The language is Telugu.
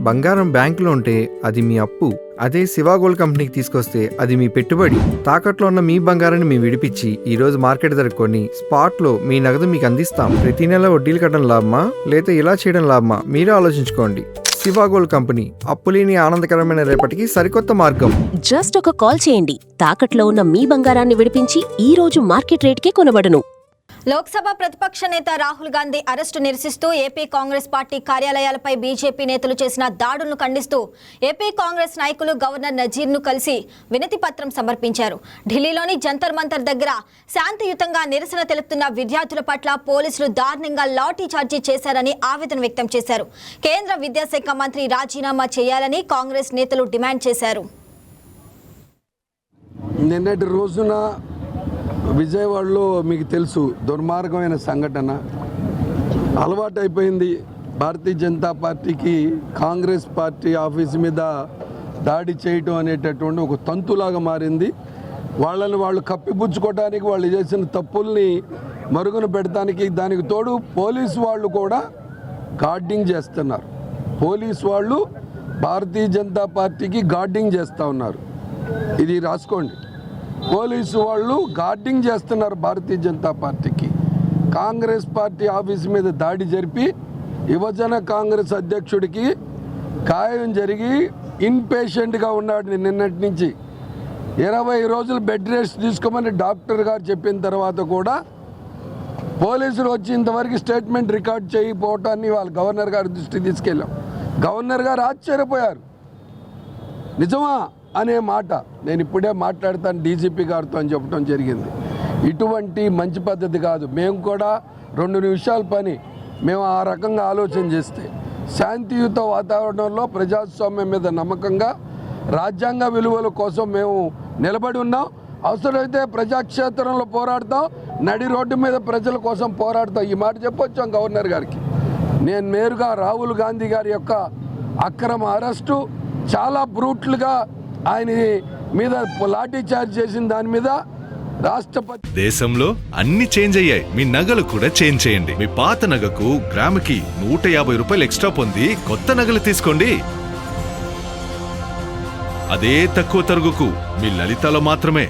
బంగారం బ్యాంకులో ఉంటే అది మీ అప్పు, అదే శివ గోల్డ్ కంపెనీకి తీసుకొస్తే అది మీ పెట్టుబడి. తాకట్లో ఉన్న మీ బంగారాన్ని మేము విడిపించి ఈ రోజు మార్కెట్ ధర కొని స్పాట్లో మీ నగదు మీకు అందిస్తాం. ప్రతి నెల వడ్డీలు కట్టడం లాభమా లేదా ఇలా చేయడం లాభమా మీరే ఆలోచించుకోండి. శివ గోల్డ్ కంపెనీ, అప్పులేని ఆనందకరమైన రేపటికి సరికొత్త మార్గం. జస్ట్ ఒక కాల్ చేయండి. తాకట్లో ఉన్న మీ బంగారాన్ని విడిపించి ఈ రోజు మార్కెట్ రేట్కే కొనబడును. లోక్సభ ప్రతిపక్ష నేత రాహుల్ గాంధీ అరెస్టు నిరసిస్తూ ఏపీ కాంగ్రెస్ పార్టీ కార్యాలయాలపై బీజేపీ నేతలు చేసిన దాడులను ఖండిస్తూ ఏపీ కాంగ్రెస్ నాయకులు గవర్నర్ నజీర్ను కలిసి వినతి పత్రం సమర్పించారు. ఢిల్లీలోని జంతర్ మంతర్ దగ్గర శాంతియుతంగా నిరసన తెలుపుతున్న విద్యార్థుల పట్ల పోలీసులు దారుణంగా లాఠీ చార్జీ చేశారని ఆవేదన వ్యక్తం చేశారు. కేంద్ర విద్యాశాఖ మంత్రి రాజీనామా చేయాలని కాంగ్రెస్ నేతలు డిమాండ్ చేశారు. నిన్నటి రోజున విజయవాడలో మీకు తెలుసు దుర్మార్గమైన సంఘటన అలవాటైపోయింది. భారతీయ జనతా పార్టీకి కాంగ్రెస్ పార్టీ ఆఫీసు మీద దాడి చేయటం అనేటటువంటి ఒక తంతులాగా మారింది. వాళ్ళని వాళ్ళు కప్పిపుచ్చుకోవడానికి, వాళ్ళు చేసిన తప్పుల్ని మరుగున పెడతానికి, దానికి తోడు పోలీసు వాళ్ళు కూడా గార్డింగ్ చేస్తున్నారు. పోలీసు వాళ్ళు భారతీయ జనతా పార్టీకి గార్డింగ్ చేస్తూ ఉన్నారు. ఇది రాసుకోండి. పోలీసు వాళ్ళు గార్డింగ్ చేస్తున్నారు భారతీయ జనతా పార్టీకి. కాంగ్రెస్ పార్టీ ఆఫీసు మీద దాడి జరిపి యువజన కాంగ్రెస్ అధ్యక్షుడికి గాయం జరిగి ఇన్పేషెంట్గా ఉన్నాడు. నిన్నటి నుంచి 20 రోజులు బెడ్ రెస్ట్ తీసుకోమని డాక్టర్ గారు చెప్పిన తర్వాత కూడా పోలీసులు వచ్చి ఇంతవరకు స్టేట్మెంట్ రికార్డ్ చేయకపోవటాన్ని వాళ్ళ గవర్నర్ గారి దృష్టికి తీసుకెళ్ళాం. గవర్నర్ గారు ఆశ్చర్యపోయారు. నిజమా అనే మాట నేను ఇప్పుడే మాట్లాడతాను డీజీపీ గారితో అని చెప్పడం జరిగింది. ఇటువంటి మంచి పద్ధతి కాదు. మేము కూడా 2 నిమిషాల పని మేము ఆ రకంగా ఆలోచన చేస్తే శాంతియుత వాతావరణంలో ప్రజాస్వామ్యం మీద నమ్మకంగా రాజ్యాంగ విలువల కోసం మేము నిలబడి ఉన్నాం. అవసరమైతే ప్రజాక్షేత్రంలో పోరాడతాం, నడి రోడ్డు మీద ప్రజల కోసం పోరాడతాం. ఈ మాట చెప్పొచ్చాం గవర్నర్ గారికి. నేను నేరుగా రాహుల్ గాంధీ గారి యొక్క అక్రమ అరెస్టు, చాలా బ్రూట్లుగా ఆయన మీద లాఠీ చార్జ్ చేసిన దాని మీద రాష్ట్రపతి. దేశంలో అన్ని చేంజ్ అయ్యాయి, మీ నగలు కూడా చేంజ్ చేయండి. మీ పాత నగకు గ్రాముకి 150 రూపాయలు ఎక్స్ట్రా పొంది కొత్త నగలు తీసుకోండి. అదే తక్కువ తరుగుకు మీ లలితలో మాత్రమే.